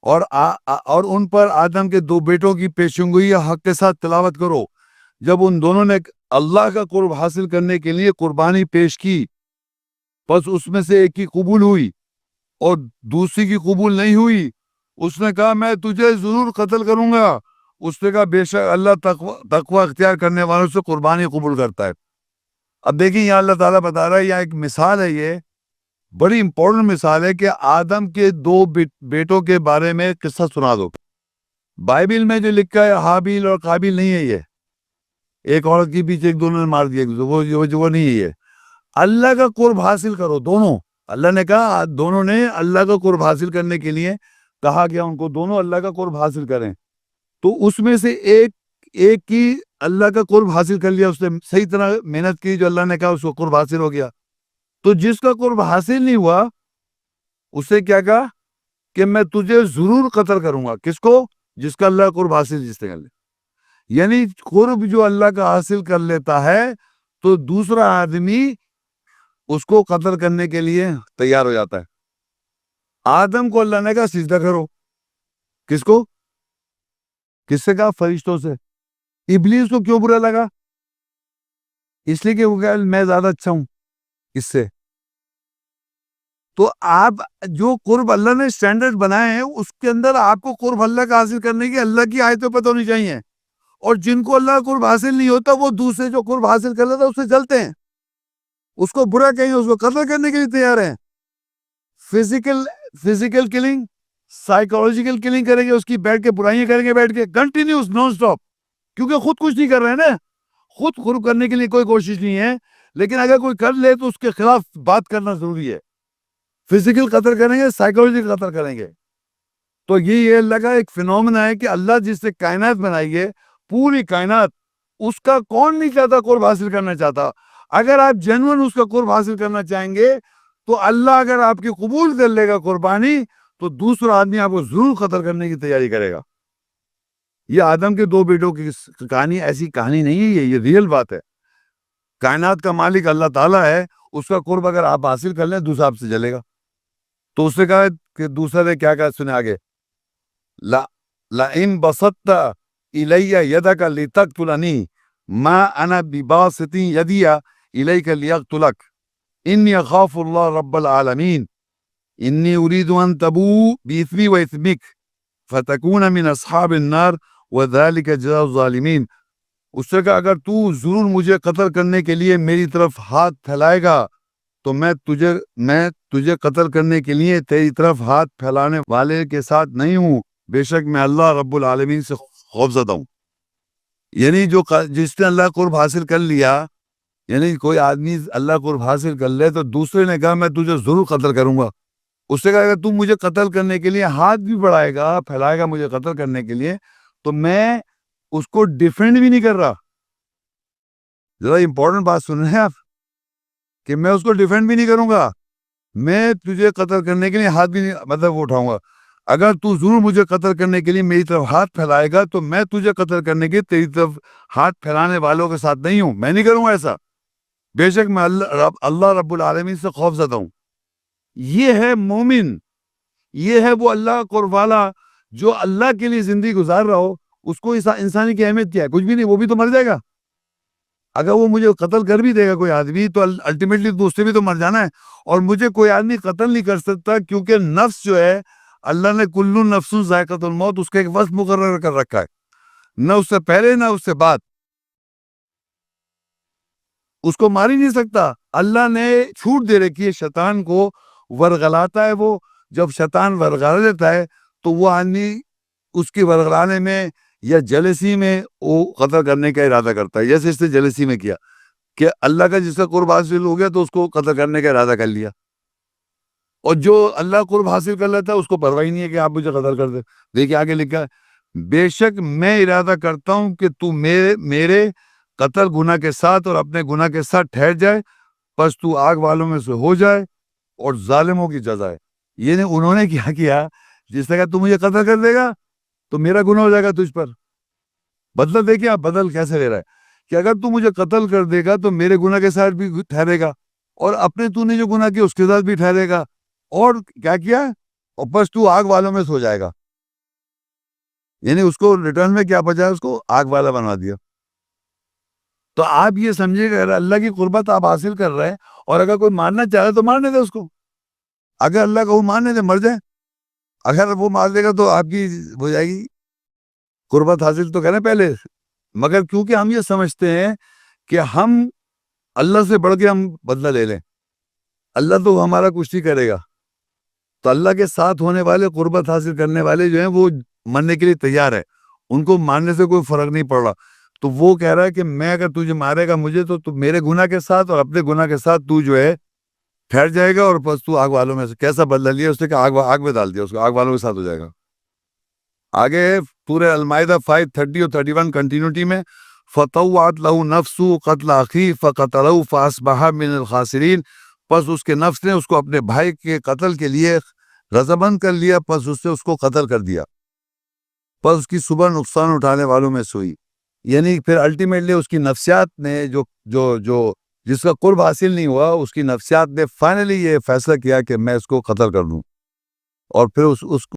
اور ان پر آدم کے 2 بیٹوں کی پیشنگوئی حق کے ساتھ تلاوت کرو جب ان دونوں نے اللہ کا قرب حاصل کرنے کے لیے قربانی پیش کی، بس اس میں سے ایک کی قبول ہوئی اور دوسری کی قبول نہیں ہوئی۔ اس نے کہا میں تجھے ضرور قتل کروں گا۔ اس نے کہا بے شک اللہ تقوی اختیار کرنے والوں سے قربانی قبول کرتا ہے۔ اب دیکھیں یہاں اللہ تعالیٰ بتا رہا ہے، یہاں ایک مثال ہے، یہ بڑی امپورٹنٹ مثال ہے کہ آدم کے 2 بیٹوں کے بارے میں قصہ سنا دو۔ بائبل میں جو لکھا ہے حابیل اور قابیل نہیں ہے، یہ ایک عورت کے پیچھے ایک دونوں نے مار دیا، وہ نہیں ہے یہ۔ اللہ کا قرب حاصل کرو دونوں۔ اللہ نے کہا دونوں نے اللہ کا قرب حاصل کرنے کے لیے کہا گیا ان کو دونوں اللہ کا قرب حاصل کریں، تو اس میں سے ایک کی اللہ کا قرب حاصل کر لیا، اس نے صحیح طرح محنت کی جو اللہ نے کہا، اس کو قرب حاصل ہو گیا۔ تو جس کا قرب حاصل نہیں ہوا اسے کیا کہا کہ میں تجھے ضرور قتل کروں گا۔ کس کو؟ جس کا اللہ کا قرب حاصل جس نے کر لیا۔ یعنی قرب جو اللہ کا حاصل کر لیتا ہے تو دوسرا آدمی اس کو قتل کرنے کے لیے تیار ہو جاتا ہے۔ آدم کو اللہ نے کہا سجدہ کرو، کس کو؟ کس سے کہا؟ فرشتوں سے۔ ابلیس کو کیوں برا لگا؟ اس لیے کہ وہ کہا میں زیادہ اچھا ہوں اس سے۔ تو آپ جو قرب اللہ نے سٹینڈرڈ بنائے ہیں اس کے اندر آپ کو قرب اللہ کا حاصل کرنے کی اللہ کی آیتیں پتہ ہونی چاہیے، اور جن کو اللہ کا قرب حاصل نہیں ہوتا وہ دوسرے جو قرب حاصل کر لیتا ہے اس سے جلتے ہیں، اس کو برا کہیں، اس کو قتل کرنے کے لیے تیار ہیں۔ فزیکل کلنگ، سائیکولوجیکل کلنگ کریں گے، اس کی بیٹھ کے برائیاں کریں گے، بیٹھ کے کنٹینیوس نان سٹاپ، کیونکہ خود کچھ نہیں کر رہے ہیں نا، خود قرب کرنے کے لیے کوئی کوشش نہیں ہے، لیکن اگر کوئی کر لے تو اس کے خلاف بات کرنا ضروری ہے۔ فزیکل قتل کریں گے، سائیکولوجیکل قتل کریں گے۔ تو یہ اللہ کا ایک فینومنا ہے کہ اللہ جس سے کائنات بنائی ہے، پوری کائنات، اس کا کون نہیں چاہتا قرب حاصل کرنا چاہتا؟ اگر آپ جنون اس کا قرب حاصل کرنا چاہیں گے تو اللہ اگر آپ کی قبول کر لے گا قربانی تو دوسرا آدمی آپ کو ضرور قتل کرنے کی تیاری کرے گا۔ یہ آدم کے 2 بیٹوں کی کہانی ایسی کہانی نہیں ہے، یہ ریئل بات ہے۔ کائنات کا مالک اللہ تعالیٰ ہے، اس کا قرب اگر آپ حاصل کر لیں دوسرا آپ سے جلے گا۔ تو اس نے کہا کہ دوسرا نے کیا کہا، سنے آگے، لَإِن بَسَطْتَ إِلَيَّ يَدَكَ لِتَقْتُلَنِي مَا أَنَا بِبَاسِطٍ يَدِيَ إِلَيْكَ لِأَقْتُلَكَ إِنِّي أَخَافُ اللَّهَ رَبَّ الْعَالَمِينَ إِنِّي أُرِيدُ أَن تَبُوءَ بِإِثْمِي وَإِثْمِكَ فَتَكُونَ مِنْ أَصْحَابِ النَّارِ وَذَلِكَ جَزَاءُ الظَّالِمِينَ۔ اس سے کہا اگر تو ضرور مجھے قتل کرنے کے لیے میری طرف ہاتھ پھیلائے گا تو میں تجھے قتل کرنے کے لیے تیری طرف ہاتھ پھیلانے والے کے ساتھ نہیں ہوں، بے شک میں اللہ رب العالمین سے خوفزدہ ہوں۔ یعنی جس نے اللہ قرب حاصل کر لیا، یعنی کوئی آدمی اللہ قرب حاصل کر لے تو دوسرے نے کہا میں تجھے ضرور قتل کروں گا، اس نے کہا اگر تم مجھے قتل کرنے کے لیے ہاتھ بھی بڑھائے گا، پھیلائے گا مجھے قتل کرنے کے لیے، تو میں اس کو ڈیفینڈ بھی نہیں کر رہا۔ ذرا امپورٹنٹ بات سن رہے ہیں آپ کہ میں اس کو ڈیفینڈ بھی نہیں کروں گا، میں تجھے قتل کرنے کے لیے ہاتھ بھی نہیں وہ اٹھاؤں گا۔ اگر تو ضرور مجھے قتل کرنے کے لیے میری طرف ہاتھ پھیلائے گا تو میں تجھے قتل کرنے کے تیری طرف ہاتھ پھیلانے والوں کے ساتھ نہیں ہوں، میں نہیں کروں گا ایسا، بے شک میں اللہ رب العالمین سے خوف زدہ ہوں۔ یہ ہے مومن، یہ ہے وہ اللہ قرب والا جو اللہ کے لیے زندگی گزار رہا ہو، اس کو انسانی کی اہمیت کیا ہے؟ کچھ بھی نہیں، وہ بھی تو مر جائے گا۔ اگر وہ مجھے قتل کر بھی دے گا کوئی آدمی تو الٹیمیٹلی تو اس سے بھی تو مر جانا ہے، اور مجھے کوئی آدمی قتل نہیں کر سکتا، کیونکہ نفس جو ہے اللہ نے کل نفس ذائقۃ الموت اس کا ایک وقت مقرر کر رکھا ہے، نہ اس سے پہلے نہ اس سے بعد، اس کو مار ہی نہیں سکتا۔ اللہ نے چھوٹ دے رکھی ہے شیطان کو، ورغلاتا ہے وہ، جب شیطان ورغلا دیتا ہے تو وہ آدمی اس کی ورغلانے میں یا جلسی میں وہ قتل کرنے کا ارادہ کرتا ہے، جیسے اس نے جلسی میں کیا کہ اللہ کا جس کا قرب حاصل ہو گیا تو اس کو قتل کرنے کا ارادہ کر لیا، اور جو اللہ قرب حاصل کر لیتا ہے اس کو پرواہ نہیں ہے کہ آپ مجھے قتل کر دیں۔ دیکھیں آگے لکھا ہے بے شک میں ارادہ کرتا ہوں کہ تو میرے قتل گناہ کے ساتھ اور اپنے گناہ کے ساتھ ٹھہر جائے، پس تو آگ والوں میں سے ہو جائے اور ظالموں کی جزا ہے۔ یہ نہیں انہوں نے کیا جس نے کہا تو مجھے قتل کر دے گا تو میرا گناہ ہو جائے گا تجھ پر۔ بدلہ دیکھیں آپ بدل کیسے لے رہا ہے کہ اگر تو مجھے قتل کر دے گا تو میرے گناہ کے ساتھ بھی ٹھہرے گا، اور اپنے تو نے جو گناہ کیا اس کے ساتھ بھی ٹھہرے گا، اور کیا اور بس تو آگ والوں میں سو جائے گا۔ یعنی اس کو ریٹرن میں کیا بچا، اس کو آگ والا بنا دیا۔ تو آپ یہ سمجھے کہ اللہ کی قربت آپ حاصل کر رہے ہیں، اور اگر کوئی مارنا چاہے تو مارنے دے اس کو، اگر اللہ کو وہ مارنے دے مر جائے، اگر وہ مار دے گا تو آپ کی ہو جائے گی قربت حاصل تو کریں پہلے۔ مگر کیونکہ ہم یہ سمجھتے ہیں کہ ہم اللہ سے بڑھ کے ہم بدلہ لے لیں، اللہ تو ہمارا کچھ نہیں کرے گا، تو اللہ کے ساتھ ہونے والے قربت حاصل کرنے والے جو ہیں وہ مرنے کے لیے تیار ہے، ان کو مارنے سے کوئی فرق نہیں پڑ رہا۔ تو وہ کہہ رہا ہے کہ میں اگر تجھے مارے گا مجھے تو میرے گناہ کے ساتھ اور اپنے گناہ کے ساتھ تو جو ہے ٹھہر جائے گا، اور بس تو آگ والوں میں سے کیسا بدلہ لیا اس نے کہ آگ میں ڈال دیا اس کو، آگ والوں کے ساتھ ہو جائے گا۔ آگے پورے المائدہ 5:30 اور 31 کنٹینیوٹی میں فطوعت له نفسه قتل اخیہ فقتله فاصبح من الخاسرین، پس اس کے نفس نے اس کو اپنے بھائی کے قتل کے لیے رضامند کر لیا، پس اس نے اس کو قتل کر دیا، پس اس کی صبح نقصان اٹھانے والوں میں سے ہوئی۔ یعنی پھر الٹیمیٹلی اس کی نفسیات نے جو جس کا قرب حاصل نہیں ہوا، اس کی نفسیات نے فائنلی یہ فیصلہ کیا کہ میں اس کو قتل کر دوں، اور پھر اس